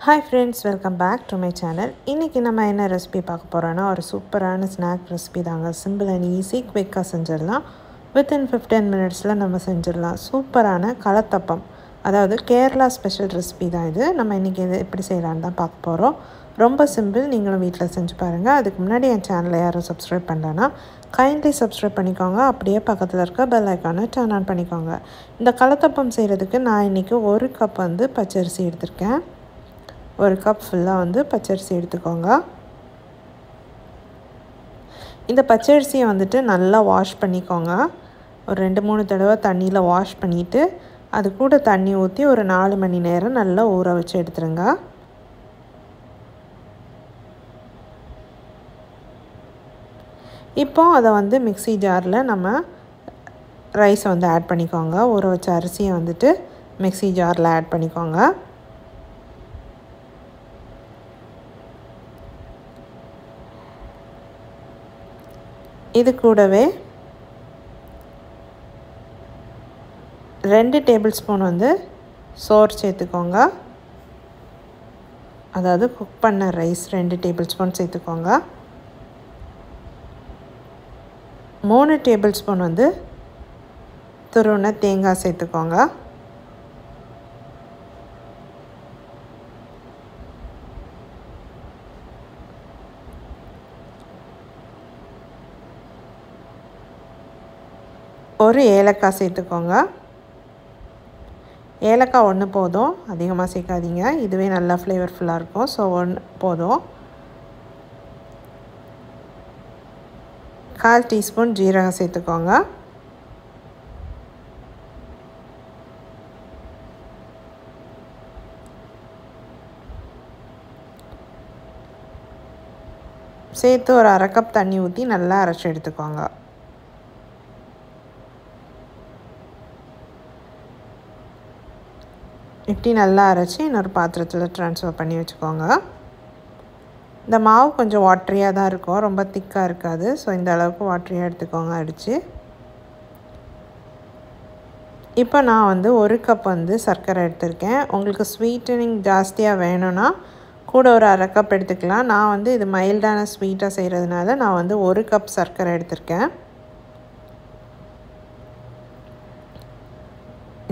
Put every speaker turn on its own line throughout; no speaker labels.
Hi friends, welcome back to my channel. இன்னைக்கு நம்ம என்ன ரெசிபி பார்க்க போறோம்னா ஒரு சூப்பரான ஸ்நாக் ரெசிபி தாங்க. சிம்பிள் அண்ட் ஈஸி குயிக்கா செஞ்சிடலாம். Within 15 minutesல நம்ம செஞ்சிடலாம். சூப்பரான கலத்தப்பம். அதாவது கேரளா ஸ்பெஷல் ரெசிபி தான் இது. நம்ம இன்னைக்கு இது எப்படி செய்யலாம்னு தான் பார்க்க போறோம். ரொம்ப சிம்பிள், நீங்களும் வீட்டில் செஞ்சு பாருங்க. அதுக்கு முன்னாடி என் சேனலை யாரும் சப்ஸ்கிரைப் பண்ணலனா கைண்ட்லி சப்ஸ்கிரைப் பண்ணிக்கோங்க. அப்படியே பக்கத்தில் இருக்க பெல் ஐக்கானை டர்ன் ஆன் பண்ணிக்கோங்க. இந்த கலத்தப்பம் செய்கிறதுக்கு நான் இன்றைக்கி 1 கப் வந்து பச்சரிசி எடுத்திருக்கேன். 1 கப் ஃபுல்லாக வந்து பச்சரிசி எடுத்துக்கோங்க. இந்த பச்சரிசியை வந்துட்டு நல்லா வாஷ் பண்ணிக்கோங்க. ஒரு 2-3 தடவை தண்ணியில் வாஷ் பண்ணிவிட்டு அது கூட தண்ணி ஊற்றி ஒரு 4 மணி நேரம் நல்லா ஊற வச்சு எடுத்துருங்க. இப்போ அதை வந்து மிக்ஸி ஜாரில் நம்ம ரைஸை வந்து ஆட் பண்ணிக்கோங்க. ஊற வச்ச அரிசியை வந்துட்டு மிக்ஸி ஜாரில் ஆட் பண்ணிக்கோங்க. இது கூடவே 2 டேபிள் ஸ்பூன் வந்து சோறு சேர்த்துக்கோங்க. அதாவது குக் பண்ண ரைஸ் 2 டேபிள் ஸ்பூன் சேர்த்துக்கோங்க. 3 டேபிள் ஸ்பூன் வந்து துருவின தேங்காய் சேர்த்துக்கோங்க. ஒரு ஏலக்காய் சேர்த்துக்கோங்க. ஏலக்காய் 1 போதும், அதிகமாக சேர்க்காதீங்க. இதுவே நல்லா ஃப்ளேவர்ஃபுல்லாக இருக்கும். ஸோ 1 போதும். 1/4 டீஸ்பூன் ஜீரகம் சேர்த்துக்கோங்க. சேர்த்து ஒரு 1/2 கப் தண்ணி ஊற்றி நல்லா அரைச்சி எடுத்துக்கோங்க. இப்படி நல்லா அரைச்சி இன்னொரு பாத்திரத்தில் ட்ரான்ஸ்ஃபர் பண்ணி வச்சுக்கோங்க. இந்த மாவு கொஞ்சம் வாட்டரியாக தான் இருக்கும், ரொம்ப திக்காக இருக்காது. ஸோ இந்த அளவுக்கு வாட்டரியாக எடுத்துக்கோங்க அடித்து. இப்போ நான் வந்து 1 கப் வந்து சர்க்கரை எடுத்திருக்கேன். உங்களுக்கு ஸ்வீட்டனிங் ஜாஸ்தியாக வேணும்னா கூட ஒரு 1/2 கப் எடுத்துக்கலாம். நான் வந்து இது மைல்டான ஸ்வீட்டாக செய்கிறதுனால நான் வந்து 1 கப் சர்க்கரை எடுத்திருக்கேன்.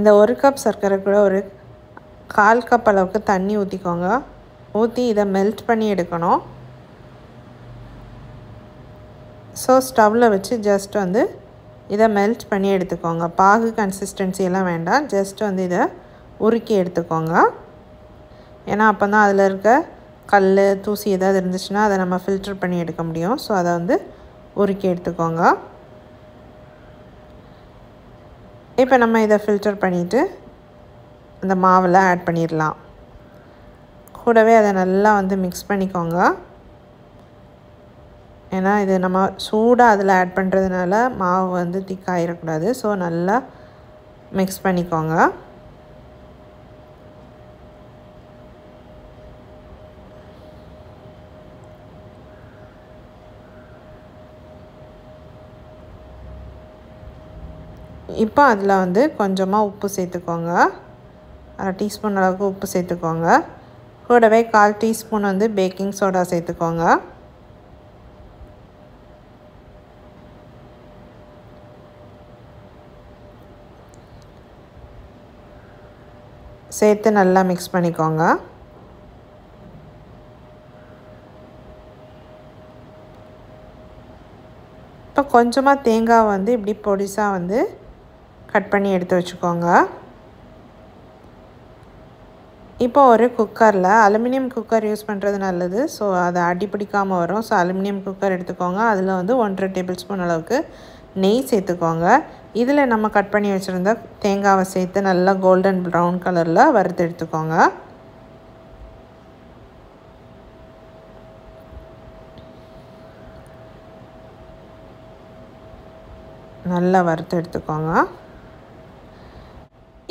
இந்த 1 கப் சர்க்கரை கூட ஒரு 1/4 கப் அளவுக்கு தண்ணி ஊற்றிக்கோங்க. ஊற்றி இதை மெல்ட் பண்ணி எடுக்கணும். ஸோ ஸ்டவ்வில் வச்சு ஜஸ்ட் வந்து இதை மெல்ட் பண்ணி எடுத்துக்கோங்க. பாகு கன்சிஸ்டன்சியெல்லாம் வேண்டாம், ஜஸ்ட் வந்து இதை உருக்கி எடுத்துக்கோங்க. ஏன்னா அப்போ தான் அதில் இருக்க கல் தூசி ஏதாவது இருந்துச்சுன்னா அதை நம்ம ஃபில்டர் பண்ணி எடுக்க முடியும். ஸோ அதை வந்து உருக்கி எடுத்துக்கோங்க. இப்போ நம்ம இதை ஃபில்டர் பண்ணிவிட்டு அந்த மாவில் ஆட் பண்ணிடலாம். கூடவே அதை நல்லா வந்து மிக்ஸ் பண்ணிக்கோங்க. ஏன்னா இது நம்ம சூடாக அதில் ஆட் பண்ணுறதுனால மாவு வந்து திக்காயிடக்கூடாது. ஸோ நல்லா மிக்ஸ் பண்ணிக்கோங்க. இப்போ அதில் வந்து கொஞ்சமாக உப்பு சேர்த்துக்கோங்க. 1/2 டீஸ்பூன் அளவுக்கு உப்பு சேர்த்துக்கோங்க. கூடவே 1/4 டீஸ்பூன் வந்து பேக்கிங் சோடா சேர்த்துக்கோங்க. சேர்த்து நல்லா மிக்ஸ் பண்ணிக்கோங்க. இப்போ கொஞ்சமாக தேங்காய் வந்து இப்படி பொடிசாக வந்து கட் பண்ணி எடுத்து வச்சுக்கோங்க. இப்போ ஒரு குக்கரில், அலுமினியம் குக்கர் யூஸ் பண்ணுறது நல்லது. ஸோ அதை அடி பிடிக்காமல் வரும். ஸோ அலுமினியம் குக்கர் எடுத்துக்கோங்க. அதில் வந்து 1/2 டேபிள் ஸ்பூன் அளவுக்கு நெய் சேர்த்துக்கோங்க. இதில் நம்ம கட் பண்ணி வச்சுருந்த தேங்காவை சேர்த்து நல்லா கோல்டன் ப்ரௌன் கலரில் வறுத்து எடுத்துக்கோங்க. நல்லா வறுத்து எடுத்துக்கோங்க.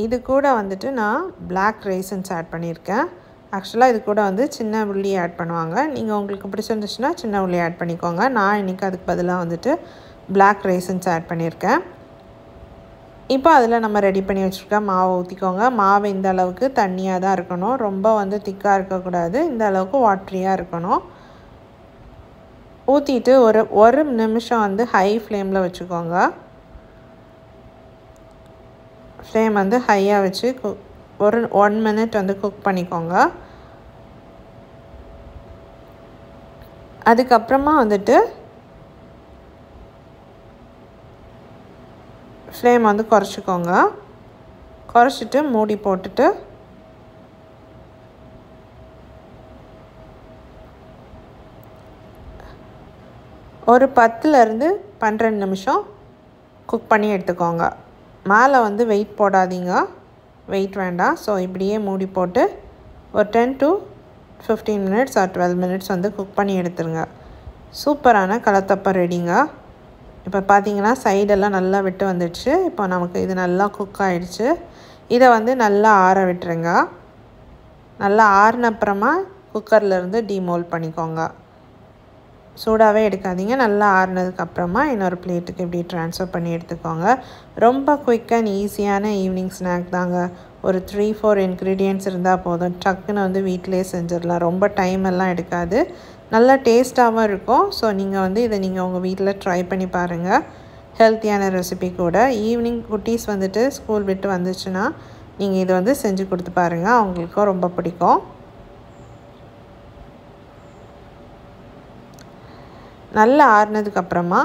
இது கூட வந்துட்டு நான் பிளாக் ரைசன்ஸ் ஆட் பண்ணியிருக்கேன். ஆக்சுவலாக இது கூட வந்து சின்ன உள்ளி ஆட் பண்ணுவாங்க. நீங்கள் உங்களுக்கு பிடிச்சிருந்துச்சுன்னா சின்ன உள்ளி ஆட் பண்ணிக்கோங்க. நான் இன்றைக்கி அதுக்கு பதிலாக வந்துட்டு பிளாக் ரைசன்ஸ் ஆட் பண்ணியிருக்கேன். இப்போ அதில் நம்ம ரெடி பண்ணி வச்சுருக்க மாவை ஊற்றிக்கோங்க. மாவு இந்த அளவுக்கு தண்ணியாக தான் இருக்கணும், ரொம்ப வந்து திக்காக இருக்கக்கூடாது, இந்த அளவுக்கு வாட்ரியாக இருக்கணும். ஊற்றிட்டு ஒரு நிமிஷம் வந்து ஹை ஃப்ளேமில் வச்சுக்கோங்க. ஃப்ளேம் வந்து ஹையாக வச்சு ஒரு 1 மினிட் வந்து குக் பண்ணிக்கோங்க. அதுக்கப்புறமா வந்துட்டு ஃப்ளேம் வந்து குறைச்சிக்கோங்க. குறைச்சிட்டு மூடி போட்டுட்டு ஒரு 10லேருந்து 12 நிமிஷம் குக் பண்ணி எடுத்துக்கோங்க. மேலே வந்து வெயிட் போடாதீங்க, வெயிட் வேண்டாம். ஸோ இப்படியே மூடி போட்டு ஒரு 10 to 15 மினிட்ஸ் ஆர் 12 மினிட்ஸ் வந்து குக் பண்ணி எடுத்துருங்க. சூப்பரான கலத்தப்பம் ரெடிங்க. இப்போ பார்த்தீங்கன்னா சைடெல்லாம் நல்லா விட்டு வந்துடுச்சு. இப்போ நமக்கு இது நல்லா குக் ஆகிடுச்சு. இதை வந்து நல்லா ஆற விட்டுருங்க. நல்லா ஆறினப்புறமா குக்கர்லேருந்து டீமோல்ட் பண்ணிக்கோங்க. சூடாகவே எடுக்காதீங்க. நல்லா ஆறினதுக்கப்புறமா இன்னொரு பிளேட்டுக்கு இப்படி ட்ரான்ஸ்ஃபர் பண்ணி எடுத்துக்கோங்க. ரொம்ப குயிக் அண்ட் ஈஸியான ஈவினிங் ஸ்நாக் தாங்க. ஒரு 3-4 இன்க்ரீடியன்ட்ஸ் இருந்தால் போதும், டக்குன்னு வந்து வீட்டிலே செஞ்சிடலாம். ரொம்ப டைம் எல்லாம் எடுக்காது, நல்லா டேஸ்ட்டாகவும் இருக்கும். ஸோ நீங்கள் வந்து இதை உங்கள் வீட்டில் ட்ரை பண்ணி பாருங்கள். ஹெல்த்தியான ரெசிபி கூட. ஈவினிங் குட்டீஸ் வந்துட்டு ஸ்கூல் விட்டு வந்துச்சுன்னா நீங்கள் இதை வந்து செஞ்சு கொடுத்து பாருங்கள், அவங்களுக்கும் ரொம்ப பிடிக்கும். நல்லா ஆறுனதுக்கப்புறமா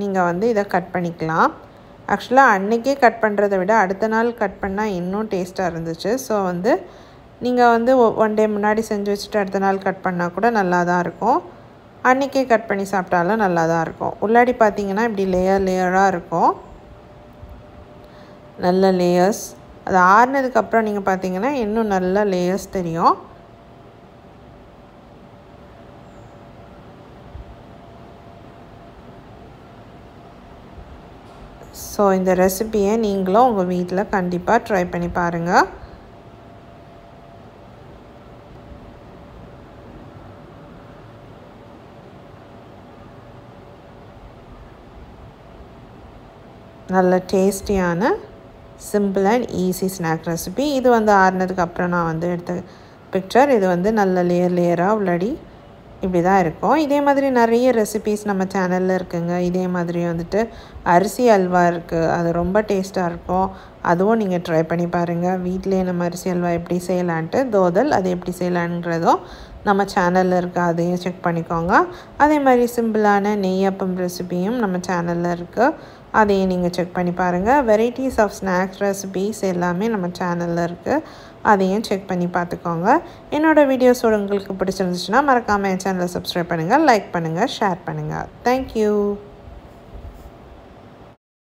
நீங்கள் வந்து இதை கட் பண்ணிக்கலாம். ஆக்சுவலாக அன்றைக்கே கட் பண்ணுறதை விட அடுத்த நாள் கட் பண்ணால் இன்னும் டேஸ்ட்டாக இருந்துச்சு. ஸோ வந்து நீங்கள் வந்து 1 டே முன்னாடி செஞ்சு வச்சுட்டு அடுத்த நாள் கட் பண்ணால் கூட நல்லா தான் இருக்கும். அன்றைக்கே கட் பண்ணி சாப்பிட்டாலும் நல்லா தான் இருக்கும். உள்ளாடி பார்த்திங்கன்னா இப்படி லேயராக இருக்கும், நல்ல லேயர்ஸ். அது ஆறுனதுக்கப்புறம் நீங்கள் பார்த்திங்கன்னா இன்னும் நல்ல லேயர்ஸ் தெரியும். ஸோ இந்த ரெசிபியை நீங்களும் உங்கள் வீட்டில் கண்டிப்பாக ட்ரை பண்ணி பாருங்கள். நல்ல டேஸ்டியான simple and easy snack recipe. இது வந்து ஆறுனதுக்கப்புறம் நான் வந்து எடுத்த பிக்சர். இது வந்து நல்ல லேயராக உள்ளடி இப்படி தான் இருக்கும். இதே மாதிரி நிறைய ரெசிபீஸ் நம்ம சேனலில் இருக்குங்க. இதே மாதிரி வந்துட்டு அரிசி அல்வா இருக்குது, அது ரொம்ப டேஸ்ட்டாக இருக்கும். அதுவும் நீங்கள் ட்ரை பண்ணி பாருங்கள். வீட்டிலே நம்ம அரிசி அல்வா எப்படி செய்யலான்ட்டு, தோதல் அது எப்படி செய்யலான்றதும் நம்ம சேனலில் இருக்குது, அதையும் செக் பண்ணிக்கோங்க. அதே மாதிரி சிம்பிளான நெய்யப்பம் ரெசிபியும் நம்ம சேனலில் இருக்குது, அதையும் நீங்கள் செக் பண்ணி பாருங்கள். வெரைட்டிஸ் ஆஃப் ஸ்நாக்ஸ் ரெசிபீஸ் எல்லாமே நம்ம சேனலில் இருக்குது, அதையும் செக் பண்ணி பார்த்துக்கோங்க. என்னோடய வீடியோஸ் உங்களுக்கு பிடிச்சிருந்துச்சுன்னா மறக்காமல் என் சேனலை சப்ஸ்கிரைப் பண்ணுங்கள், லைக் பண்ணுங்கள், ஷேர் பண்ணுங்கள். தேங்க்யூ.